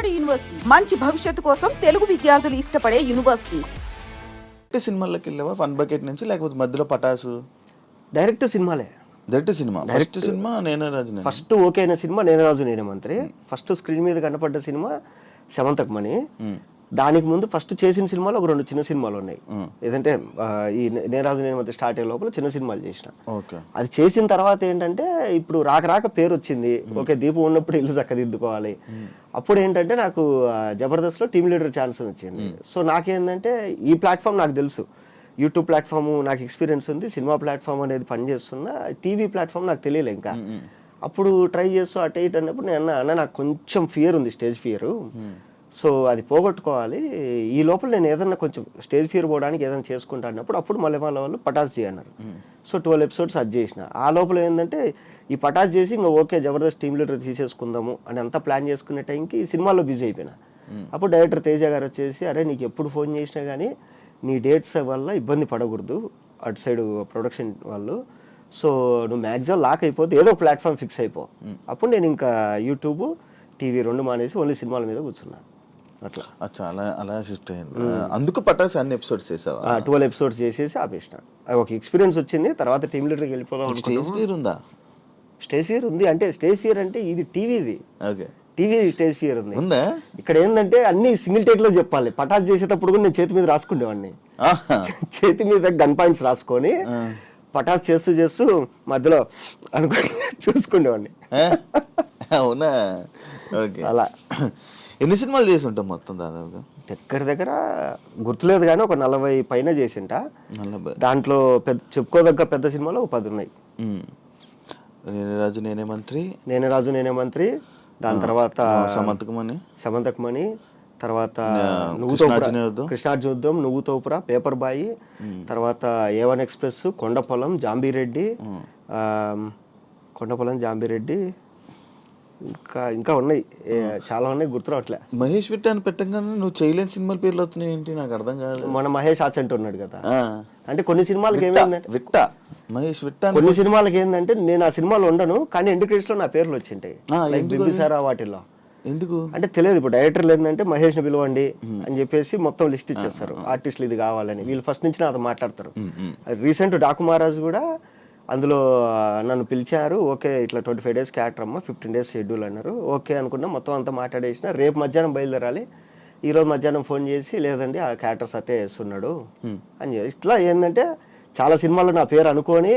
నాడు యూనివర్సిటీ మంచి భవిష్యత్తు కోసం తెలుగు విద్యార్థులు ఇష్టపడే యూనివర్సిటీ. సినిమాల్లోకి వెళ్ళావా ఫన్ బకెట్ నుంచి, లేకపోతే మధ్యలో పటాసు? డైరెక్ట్ సినిమాలే. Direct cinema. ఫస్ట్ సినిమా నేనే రాజు. ఫస్ట్ ఓకే అయిన సినిమా నేనే రాజు నేనే మంత్రి. ఫస్ట్ స్క్రీన్ మీద కనపడ్డ సినిమా సెమంతకు మణి. దానికి ముందు ఫస్ట్ చేసిన సినిమాలు ఒక 2 చిన్న సినిమాలు ఉన్నాయి. ఏదంటే ఈ నేరాజు నేను మంత్రి స్టార్ట్ అయ్యే లోపల చిన్న సినిమాలు చేసిన. అది చేసిన తర్వాత ఏంటంటే ఇప్పుడు రాక పేరు వచ్చింది. ఓకే దీపం ఉన్నప్పుడు ఇల్లు చక్కదిద్దుకోవాలి. అప్పుడు ఏంటంటే నాకు జబర్దస్త్లో టీమ్ లీడర్ ఛాన్స్ వచ్చింది. సో నాకేంటంటే ఈ ప్లాట్ఫామ్ నాకు తెలుసు, యూట్యూబ్ ప్లాట్ఫామ్ నాకు ఎక్స్పీరియన్స్ ఉంది, సినిమా ప్లాట్ఫామ్ అనేది పనిచేస్తున్నా, టీవీ ప్లాట్ఫామ్ నాకు తెలియలే ఇంకా. అప్పుడు ట్రై చేస్తూ అటు ఇటు అన్నప్పుడు నేను అన్న నాకు కొంచెం ఫియర్ ఉంది, స్టేజ్ ఫియర్. సో అది పోగొట్టుకోవాలి, ఈ లోపల నేను ఏదన్నా కొంచెం స్టేజ్ ఫియర్ పోవడానికి ఏదైనా చేసుకుంటా అన్నప్పుడు అప్పుడు మళ్ళీ వాళ్ళు పటాస్ చేయన్నారు. సో 12 ఎపిసోడ్స్ అది చేసిన. ఆ లోపల ఏంటంటే ఈ పటాస్ చేసి ఇంకా ఓకే జబర్దస్త్ టీమ్ లీడర్ తీసేసుకుందాము అని అంతా ప్లాన్ చేసుకునే టైంకి సినిమాలో బిజీ అయిపోయినా. అప్పుడు డైరెక్టర్ తేజ గారు వచ్చేసి, అరే నీకు ఎప్పుడు ఫోన్ చేసినా కానీ నీ డేట్స్ వల్ల ఇబ్బంది పడకూడదు అటు సైడ్ ప్రొడక్షన్ వాళ్ళు, సో నువ్వు మ్యాక్సిమం లాక్ అయిపోతే ఏదో ప్లాట్ఫామ్ ఫిక్స్ అయిపో. అప్పుడు నేను ఇంకా యూట్యూబ్ టీవీ 2 మానేసి ఓన్లీ సినిమాల మీద కూర్చున్నాను. అట్లా అలా షిఫ్ట్ అయింది. అందుకు పటాస్ అన్ని ఎపిసోడ్స్ చేసావా? 12 ఎపిసోడ్స్ చేసేసి ఆపేసిన. ఒక ఎక్స్పీరియన్స్ వచ్చింది. తర్వాత టీమ్ లీడర్కి వెళ్ళిపోదాం. స్టేజ్ ఫియర్ ఉందా? స్టేజ్ ఫియర్ ఉంది. అంటే స్టేజ్ ఫియర్ అంటే ఇది టీవీది. ఓకే, టీవీ స్టేజ్ ఫియర్ ఉంది. ఉందా? ఇక్కడ ఏంటంటే అన్ని సింగిల్ టేక్ లో చెప్పాలి. పటాస్ చేసేటప్పుడు కూడా నేను చేతి మీద రాసుకునేవాడిని. చేతి మీద గన్ పాయింట్స్ రాసుకొని పటాస్ చేస్తూ మధ్యలో అనుకుని చూసుకునేవాడిని. అవునా? ఓకే. అలా ఎన్ని సినిమాలు చేసి ఉంటాం మొత్తం దాదాపుగా? దగ్గర గుర్తులేదు కానీ ఒక 40 పైన చేసింట. దాంట్లో చెప్పుకోదగ్గ పెద్ద సినిమాలు ఒక 10 ఉన్నాయి. నేనే రాజు నేనే మంత్రి, దాని తర్వాత సమంతకమణి, తర్వాత కృష్ణార్జున యుద్ధం, నువ్వు తోపురా, పేపర్ బాయి, తర్వాత A1 ఎక్స్ప్రెస్, కొండపొలం, జాంబీరెడ్డి, ఇంకా ఉన్నాయి, చాలా ఉన్నాయి, గుర్తురావట్లే. మహేష్ విట్ట అని పెట్టగానే నువ్వు చేయలేని సినిమాల పేర్లు వస్తున్నాయి ఏంటి? నాకు అర్థం కాదు. మన మహేష్ ఆచంట ఉన్నాడు కదా, అంటే కొన్ని సినిమాలకి ఏమైందంటే మహేష్ విట్ట, కొన్ని సినిమాలకి ఏంటంటే నేను ఆ సినిమాలో ఉండను కానీ ఎండ్ క్రెడిట్స్ లో నా పేర్లు వచ్చింటాయి. బింబిసారా వాటిల్లో ఎందుకు అంటే తెలియదు. ఇప్పుడు డైరెక్టర్లు ఏంటంటే మహేష్ ని పిలవండి అని చెప్పేసి మొత్తం లిస్ట్ ఇచ్చేస్తారు, ఆర్టిస్టులు ఇది కావాలని. వీళ్ళు ఫస్ట్ నుంచి నాతో మాట్లాడతారు. రీసెంట్ డాకు మహారాజ్ కూడా అందులో నన్ను పిలిచారు. ఓకే ఇట్లా 25 days క్యాటర్ అమ్మ, 15 days షెడ్యూల్ అన్నారు. ఓకే అనుకున్నా, మొత్తం అంతా మాట్లాడేసిన. రేపు మధ్యాహ్నం బయలుదేరాలి. ఈరోజు మధ్యాహ్నం ఫోన్ చేసి లేదండి ఆ క్యారెక్టర్ సత్య వేస్తున్నాడు అని చెప్పి. ఇట్లా ఏంటంటే చాలా సినిమాల్లో నా పేరు అనుకొని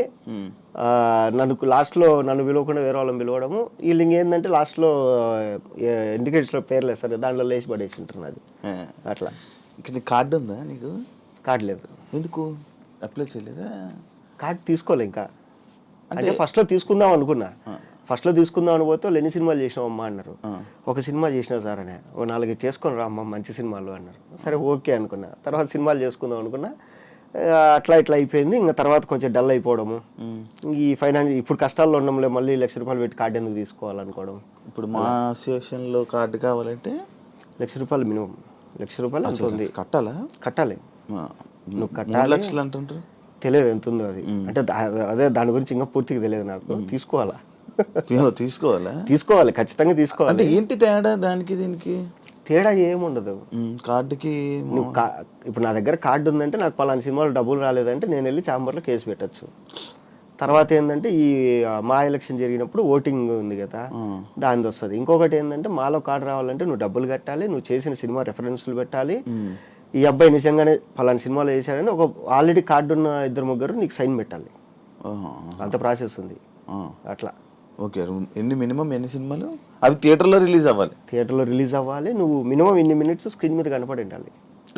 లాస్ట్లో నన్ను పిలవకుండా వేరే వాళ్ళని పిలవడము. వీళ్ళు ఇంకేంటంటే లాస్ట్లో ఇండికేటర్స్లో పేర్లు వేస్తారు, దాంట్లో లేచి పడేసి ఉంటారు. అది అట్లా. కార్డు ఉందా నీకు? కార్డు లేదు. ఎందుకు అప్లై చేయలేదా? కార్డు తీసుకోలే ఇంకా. అంటే ఫస్ట్లో తీసుకుందాం అనుకున్నా. ఫస్ట్లో తీసుకుందాం అని పోతే ఎన్ని సినిమాలు చేసినావు అమ్మా అన్నారు. ఒక సినిమా చేసినా సార్ అని. ఓ 4 చేసుకొని రా అమ్మ మంచి సినిమాలు అన్నారు. సరే ఓకే అనుకున్నా. తర్వాత సినిమాలు చేసుకుందాం అనుకున్నా. అట్లా అయిపోయింది. ఇంకా తర్వాత కొంచెం డల్ అయిపోవడము, ఈ ఫైనాన్షియల్ ఇప్పుడు కష్టాల్లో ఉండడంలో మళ్ళీ ₹1,00,000 పెట్టి కార్డు ఎందుకు తీసుకోవాలనుకోవడం. ఇప్పుడు మా అసోసియేషన్లో కార్డు కావాలంటే ₹1,00,000 మినిమం. ₹1,00,000 అంత ఉంది. కట్టాలి. నువ్వు కట్టాలి. 3 లక్షలు అంటుంటారు, తెలియదు ఎంత ఉందో అది. అంటే అదే దాని గురించి ఇంకా పూర్తిగా తెలియదు నాకు. తీసుకోవాలి ఖచ్చితంగా తీసుకోవాలి. అంటే ఏంటి తేడా దానికి దీనికి? తేడా ఏముండదు. కార్డుకి ఇప్పుడు నా దగ్గర కార్డు ఉందంటే నాకు పలానా సినిమాలో డబ్బులు రాలేదంటే నేను వెళ్ళి ఛాంబర్లో కేసు పెట్టచ్చు. తర్వాత ఏంటంటే ఈ మా ఎలక్షన్ జరిగినప్పుడు ఓటింగ్ ఉంది కదా, దాని వస్తుంది. ఇంకొకటి ఏంటంటే మాలో కార్డు రావాలంటే నువ్వు డబ్బులు కట్టాలి, నువ్వు చేసిన సినిమా రెఫరెన్స్లు పెట్టాలి, ఈ అబ్బాయి నిజంగానే పలానా సినిమాలో వేసాడని ఒక ఆల్రెడీ కార్డు ఉన్న 2-3 నీకు సైన్ పెట్టాలి. అంత ప్రాసెస్ ఉంది అట్లా. ఓకే. ఎన్ని సినిమాలు అవి థియేటర్లో రిలీజ్ అవ్వాలి. నువ్వు మినిమం ఇన్ని మినిట్స్ స్క్రీన్ మీద కనపడి ఉండాలి.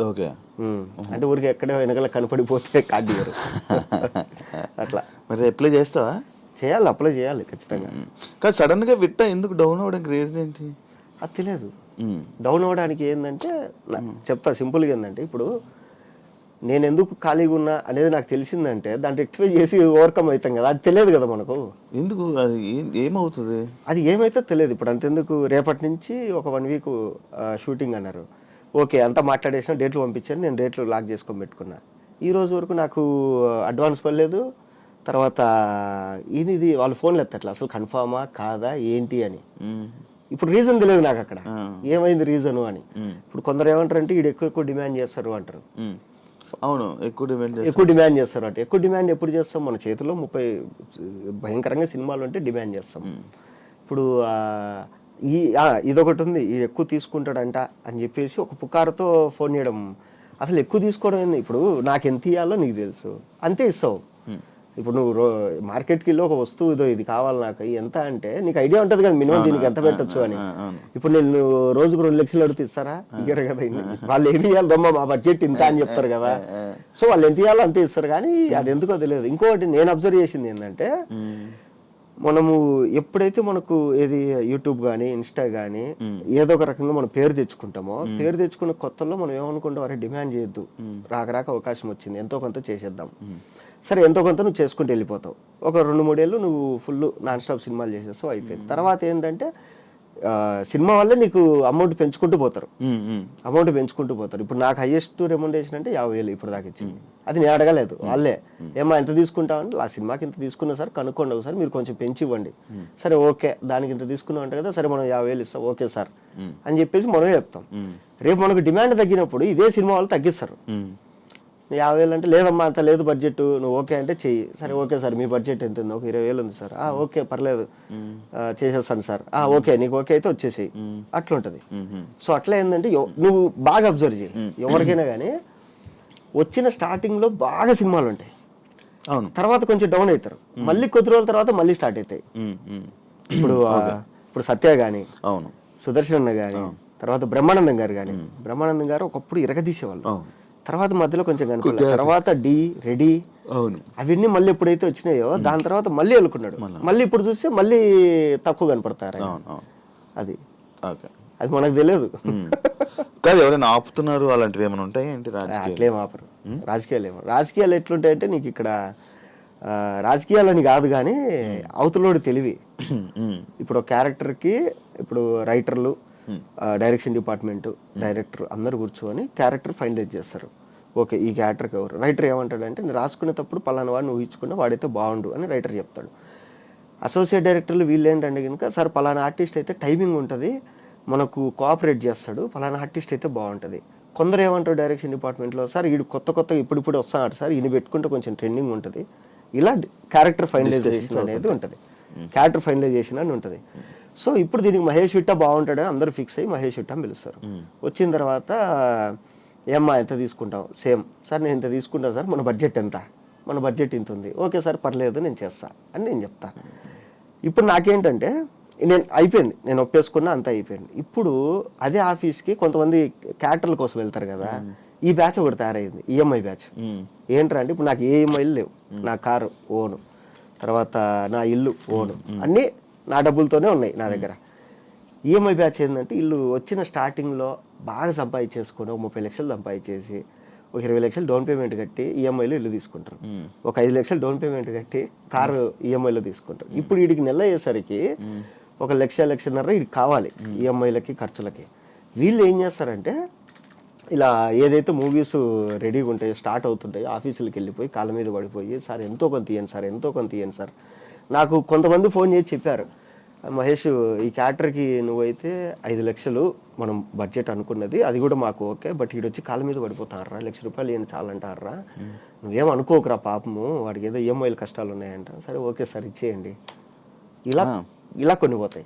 ఓకే. అంటే ఊరికి ఎక్కడ వెనకాల కనపడిపోతే కార్డు ఇవ్వరు. అట్లా. మరి అప్లై చేస్తావా? అప్లై చేయాలి ఖచ్చితంగా. కానీ సడన్ గా విట్ట ఎందుకు డౌన్ అవ్వడానికి రీజన్ ఏంటి? అది తెలియదు. డౌన్ అవ్వడానికి ఏంటంటే చెప్తా సింపుల్గా. ఏంటంటే ఇప్పుడు నేను ఎందుకు ఖాళీగా ఉన్నా అనేది నాకు తెలిసిందంటే దాన్ని రెక్టిఫై చేసి ఓవర్కమ్ అవుతాం కదా, అది తెలియదు కదా మనకు. ఎందుకు అది ఏమవుతుంది, అది ఏమైతే తెలియదు. ఇప్పుడు అంతెందుకు రేపటి నుంచి ఒక 1 week షూటింగ్ అన్నారు. ఓకే అంతా మాట్లాడేసిన, డేట్లు పంపించాను, నేను డేట్లు లాక్ చేసుకొని పెట్టుకున్నా. ఈ రోజు వరకు నాకు అడ్వాన్స్ పడలేదు. తర్వాత ఇది వాళ్ళు ఫోన్లు ఎత్తట్లా, అసలు కన్ఫామా కాదా ఏంటి అని. ఇప్పుడు రీజన్ తెలియదు నాకు అక్కడ ఏమైంది రీజను అని. ఇప్పుడు కొందరు ఏమంటారంటే వీడు ఎక్కువ డిమాండ్ చేస్తారు అంటారు. అవును, ఎక్కువ డిమాండ్ చేస్తారు అంటే ఎక్కువ డిమాండ్ ఎప్పుడు చేస్తాం? మన చేతిలో 30 భయంకరంగా సినిమాలు అంటే డిమాండ్ చేస్తాం. ఇప్పుడు ఇదొకటి ఉంది, ఈ ఎక్కువ తీసుకుంటాడంట అని చెప్పేసి ఒక పుకారుతో ఫోన్ చేయడం. అసలు ఎక్కువ తీసుకోవడం ఏంది? ఇప్పుడు నాకు ఎంత ఇవ్వాలో నీకు తెలుసు, అంతే ఇస్తావు. ఇప్పుడు నువ్వు మార్కెట్కి వెళ్ళి ఒక వస్తువు ఇదో ఇది కావాలి నాకు ఎంత అంటే నీకు ఐడియా ఉంటుంది కదా మినిమం దీనికి ఎంత పెట్టచ్చు అని. ఇప్పుడు నేను రోజుకు 2 లక్షలు అడిగితే ఇస్తారా? ఇయ్యరు కదా. వాళ్ళు ఏమి ఇవ్వాలి దమ్మ, మా బడ్జెట్ ఇంత అని చెప్తారు కదా. సో వాళ్ళు ఎంత ఇవ్వాలో అంతే ఇస్తారు, కానీ అది ఎందుకో తెలియదు. ఇంకోటి నేను అబ్జర్వ్ చేసింది ఏంటంటే, మనము ఎప్పుడైతే మనకు ఏది యూట్యూబ్ కానీ ఇన్స్టా కానీ ఏదో ఒక రకంగా మనం పేరు తెచ్చుకుంటామో, పేరు తెచ్చుకున్న కొత్తలో మనం ఏమనుకుంటాం, అరే డిమాండ్ చేయొద్దు, రాక అవకాశం వచ్చింది, ఎంతో కొంత చేసేద్దాం. సరే ఎంతో కొంత నువ్వు చేసుకుంటూ వెళ్ళిపోతావు. ఒక 2-3 ఏళ్ళు నువ్వు ఫుల్ నాన్ స్టాప్ సినిమాలు చేసేస్తావు, అయిపోయింది. తర్వాత ఏంటంటే సినిమా వల్ల నీకు అమౌంట్ పెంచుకుంటూ పోతారు. ఇప్పుడు నాకు హైయెస్ట్ రెమ్యునరేషన్ అంటే 50,000 ఇప్పుడు దాకా ఇచ్చింది. అది నేను అడగలేదు, వాళ్ళే ఏమా ఎంత తీసుకుంటామంటే ఆ సినిమాకి ఇంత తీసుకున్నా సార్, కనుక్కోండి ఒకసారి, మీరు కొంచెం పెంచి ఇవ్వండి. సరే ఓకే, దానికి ఇంత తీసుకున్నాం అంటే కదా, సరే మనం 50,000 ఇస్తాం, ఓకే సార్ అని చెప్పేసి మనమే చెప్తాం. రేపు మనకు డిమాండ్ తగ్గినప్పుడు ఇదే సినిమా వాళ్ళు తగ్గిస్తారు. 50,000 అంటే లేదమ్మా అంత లేదు బడ్జెట్, నువ్వు ఓకే అంటే చెయ్యి. సరే ఓకే సార్, మీ బడ్జెట్ ఎంత ఉంది? ఒక 20,000 ఉంది సార్. ఓకే పర్లేదు చేసేస్తాను సార్. ఓకే నీకు ఓకే అయితే వచ్చేసేయి. అట్లా ఉంటుంది. సో అట్లా ఏంటంటే నువ్వు బాగా అబ్జర్వ్ చేయి, ఎవరికైనా కానీ వచ్చిన స్టార్టింగ్ లో బాగా సినిమాలు ఉంటాయి, అవును, తర్వాత కొంచెం డౌన్ అవుతారు, మళ్ళీ కొద్ది రోజుల తర్వాత మళ్ళీ స్టార్ట్ అవుతాయి. ఇప్పుడు సత్య గాని, అవును, సుదర్శన్ అన్న గాని, తర్వాత బ్రహ్మానందం గారు కానీ, బ్రహ్మానందం గారు ఒకప్పుడు ఇరగదీసేవాళ్ళు, తర్వాత మధ్యలో కొంచెం కనుకోలేదు, తర్వాత రెడీ అవన్నీ మళ్ళీ ఎప్పుడైతే వచ్చినాయో దాని తర్వాత మళ్ళీ వెళ్ళుకున్నాడు. మళ్ళీ ఇప్పుడు చూస్తే మళ్ళీ తక్కువ కనపడతారు. అది అది మనకు తెలియదు. కాదు, ఎవరైనా ఆపుతున్నారు అలాంటివి ఏమైనా ఉంటాయి ఏంటి? అట్లేం ఆపరు. రాజకీయాలు ఎట్లుంటాయంటే నీకు ఇక్కడ రాజకీయాలని కాదు కానీ అవతలోడు తెలివి. ఇప్పుడు ఒక క్యారెక్టర్కి ఇప్పుడు రైటర్లు, డైరెక్షన్ డిపార్ట్మెంట్, డైరెక్టర్ అందరు కూర్చొని క్యారెక్టర్ ఫైనలైజ్ చేస్తారు. ఓకే ఈ క్యారెక్టర్కి ఎవరు? రైటర్ ఏమంటాడంటే, నేను రాసుకునేటప్పుడు పలానా వాడిని ఊహించుకున్నా, వాడైతే బాగుండు అని రైటర్ చెప్తాడు. అసోసియేట్ డైరెక్టర్లు వీళ్ళు ఏంటంటే కనుక, సార్ పలానా ఆర్టిస్ట్ అయితే టైమింగ్ ఉంటుంది, మనకు కోఆపరేట్ చేస్తాడు, పలానా ఆర్టిస్ట్ అయితే బాగుంటుంది. కొందరు ఏమంటారు డైరెక్షన్ డిపార్ట్మెంట్లో, సార్ వీడు కొత్తగా ఇప్పుడు వస్తాడు సార్, ఈయన పెట్టుకుంటే కొంచెం ట్రెండింగ్ ఉంటుంది. ఇలా క్యారెక్టర్ ఫైనలైజేషన్ అనేది ఉంటుంది, క్యారెక్టర్ ఫైనలైజేషన్ అని ఉంటుంది. సో ఇప్పుడు దీనికి మహేష్ విట్టా బాగుంటాడని అందరూ ఫిక్స్ అయ్యి మహేష్ విట్టా పిలుస్తారు. వచ్చిన తర్వాత ఏమ్మా ఎంత తీసుకుంటాం? సేమ్ సార్ నేను ఇంత తీసుకుంటాను సార్, మన బడ్జెట్ ఎంత? మన బడ్జెట్ ఇంత ఉంది. ఓకే సార్ పర్లేదు నేను చేస్తా అని నేను చెప్తా. ఇప్పుడు నాకేంటంటే అయిపోయింది, నేను ఒప్పేసుకున్నా, అంతా అయిపోయింది. ఇప్పుడు అదే ఆఫీస్కి కొంతమంది క్యారెక్టర్ల కోసం వెళ్తారు కదా, ఈ బ్యాచ్ ఒకటి తయారైంది, ఈఎంఐ బ్యాచ్. ఏంటంటే అంటే ఇప్పుడు నాకు ఏ ఈఎంఐలు లేవు, నా కారు ఓను, తర్వాత నా ఇల్లు ఓను, అన్నీ నా డబ్బులతోనే ఉన్నాయి నా దగ్గర. ఈఎంఐ బ్యాచ్ ఏంటంటే వీళ్ళు వచ్చిన స్టార్టింగ్లో బాగా సంపాదించేసుకొని ఒక 30 లక్షలు సంపాదించేసి ఒక 20 లక్షలు డౌన్ పేమెంట్ కట్టి ఈఎంఐలో ఇల్లు తీసుకుంటారు, ఒక 5 లక్షలు డౌన్ పేమెంట్ కట్టి కారు ఈఎంఐలో తీసుకుంటారు. ఇప్పుడు వీడికి నెల అయ్యేసరికి 1-1.5 వీడికి కావాలి ఈఎంఐలకి ఖర్చులకి. వీళ్ళు ఏం చేస్తారంటే ఇలా ఏదైతే మూవీస్ రెడీగా ఉంటాయో స్టార్ట్ అవుతుంటాయో ఆఫీసులకు వెళ్ళిపోయి కాళ్ళ మీద పడిపోయి, సార్ ఎంతో కొంత ఇవ్వండి సార్, ఎంతో కొంత ఇవ్వండి సార్. నాకు కొంతమంది ఫోన్ చేసి చెప్పారు, మహేష్ ఈ క్యారెక్టర్కి నువ్వైతే 5 లక్షలు మనం బడ్జెట్ అనుకున్నది, అది కూడా మాకు ఓకే, బట్ వీడొచ్చి కాళ్ళ మీద పడిపోతారా, 1 లక్ష రూపాయలు ఏం చాలంటారా, నువ్వేం అనుకోకరా పాపము, వాడికి ఏదో ఈఎంఐలు కష్టాలు ఉన్నాయంట. సరే ఓకే సార్ ఇచ్చేయండి. ఇలా కొన్ని పోతాయి.